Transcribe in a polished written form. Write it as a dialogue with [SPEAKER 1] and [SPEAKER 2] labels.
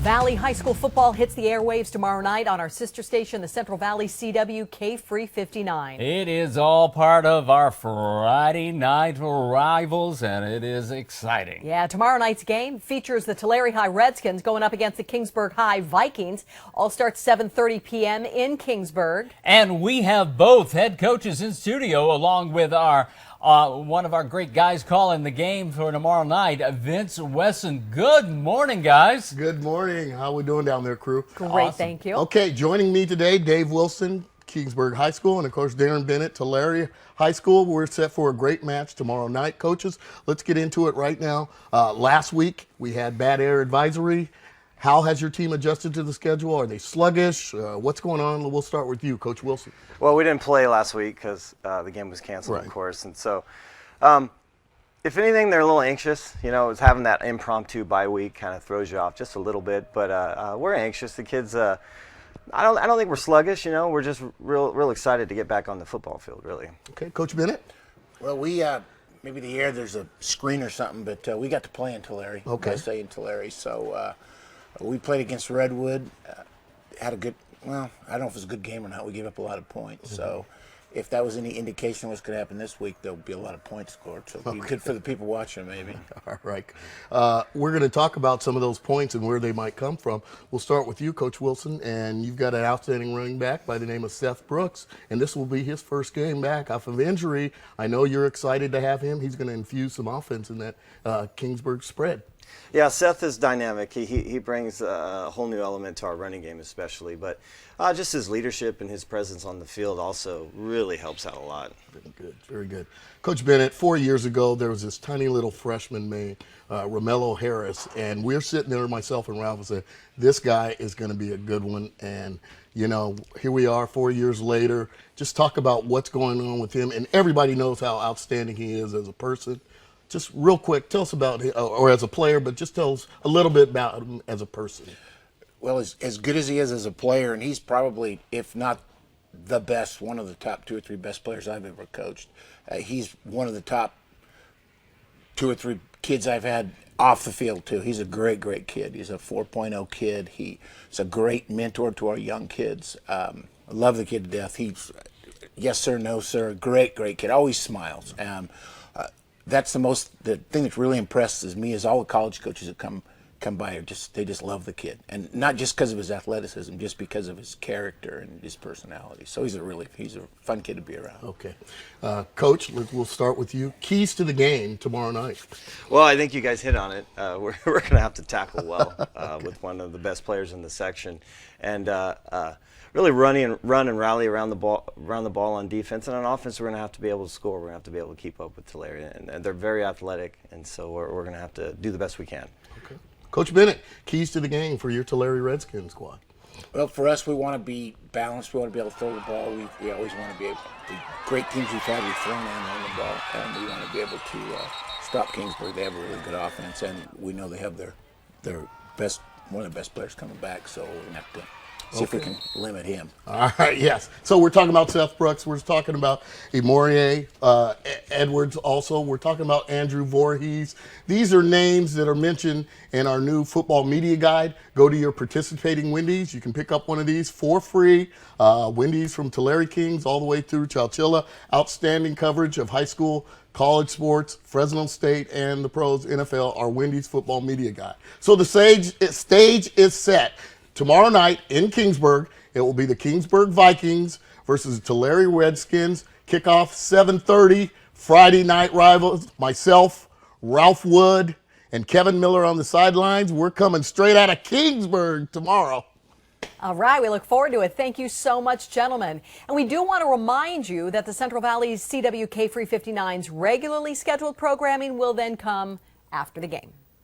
[SPEAKER 1] Valley High School football hits the airwaves tomorrow night on our sister station, the Central Valley CW Kfre 59.
[SPEAKER 2] It is all part of our Friday night rivals, and it is exciting.
[SPEAKER 1] Yeah, tomorrow night's game features the Tulare High Redskins going up against the Kingsburg High Vikings. All starts 7:30 p.m. in Kingsburg.
[SPEAKER 2] And we have both head coaches in studio, along with our one of our great guys calling the game for tomorrow night, Vince Wesson. Good morning, guys.
[SPEAKER 3] Good morning. How we doing down there, crew?
[SPEAKER 1] Great,
[SPEAKER 2] Awesome.
[SPEAKER 1] thank you.
[SPEAKER 3] Okay, joining me today, Dave Wilson, Kingsburg High School, and of course Darren Bennett, Tulare High School. We're set for a great match tomorrow night. Coaches, let's get into it right now. Last week we had bad air advisory. How has your team adjusted to the schedule? Are they sluggish? What's going on? We'll start with you, Coach Wilson.
[SPEAKER 4] Well, we didn't play last week because the game was canceled,
[SPEAKER 3] Right.
[SPEAKER 4] of course. And so, if anything, they're a little anxious. You know, it's having that impromptu bye week kind of throws you off just a little bit. But we're anxious. The kids, I don't think we're sluggish. You know, we're just real excited to get back on the football field, really.
[SPEAKER 3] Okay, Coach Bennett.
[SPEAKER 5] Well, we maybe the air there's a screen or something, but we got to play in Tulare.
[SPEAKER 3] Okay.
[SPEAKER 5] I say in Tulare, so we played against Redwood. Had a good. Well, I don't know if it was a good game or not. We gave up a lot of points. Mm-hmm. So, if that was any indication of what's going to happen this week, there'll be a lot of points scored. So, it'll be good for the people watching, maybe.
[SPEAKER 3] All right. We're going to talk about some of those points and where they might come from. We'll start with you, Coach Wilson, and you've got an outstanding running back by the name of Seth Brooks, and this will be his first game back off of injury. I know you're excited to have him. He's going to infuse some offense in that Kingsburg spread.
[SPEAKER 4] Yeah, Seth is dynamic. He brings a whole new element to our running game, especially. But just his leadership and his presence on the field also really helps out a lot.
[SPEAKER 3] Very good, very good. Coach Bennett, 4 years ago, there was this tiny little freshman named Romello Harris, and we're sitting there, myself and Ralph, and said, this guy is going to be a good one. And, you know, here we are 4 years later. Just talk about what's going on with him. And everybody knows how outstanding he is as a person. Just real quick, tell us about him, or as a player, but just tell us a little bit about him as a person.
[SPEAKER 5] Well, as good as he is as a player, and he's probably, if not the best, one of the top 2 or 3 best players I've ever coached. He's one of the top 2 or 3 kids I've had off the field, too. He's a great kid. He's a 4.0 kid. He's a great mentor to our young kids. I love the kid to death. He's yes, sir, no, sir. Great kid. Always smiles. That's the thing that really impresses me is all the college coaches that come by they just love the kid, and not just because of his athleticism, just because of his character and his personality. So he's a fun kid to be around.
[SPEAKER 3] Okay, Coach, we'll start with you. Keys to the game tomorrow night.
[SPEAKER 4] Well, I think you guys hit on it. We're going to have to tackle well with one of the best players in the section, and really run and rally around the ball on defense, and on offense we're going to have to be able to score. We're going to have to be able to keep up with Tulare, and they're very athletic, and so we're going to have to do the best we can.
[SPEAKER 3] Okay, Coach Bennett, keys to the game for your Tulare Redskins squad.
[SPEAKER 5] Well, for us, we want to be balanced. We want to be able to throw the ball. We always want to be able. The great teams we've had, we've thrown and run the ball, and we want to be able to stop Kingsburg. They have a really good offense, and we know they have their best, one of the best players coming back. So we're going to have to see if we can limit him.
[SPEAKER 3] All right, yes. So we're talking about Seth Brooks. We're talking about Emorie Edwards also. We're talking about Andrew Voorhees. These are names that are mentioned in our new football media guide. Go to your participating Wendy's. You can pick up one of these for free. Wendy's from Tulare Kings all the way through Chowchilla. Outstanding coverage of high school, college sports, Fresno State, and the pros, NFL, our Wendy's football media guide. So the stage is set. Tomorrow night in Kingsburg, it will be the Kingsburg Vikings versus the Tulare Redskins. Kickoff 7:30. Friday night rivals. Myself, Ralph Wood, and Kevin Miller on the sidelines. We're coming straight out of Kingsburg tomorrow.
[SPEAKER 1] All right, we look forward to it. Thank you so much, gentlemen. And we do want to remind you that the Central Valley's CW Kfre 59's regularly scheduled programming will then come after the game.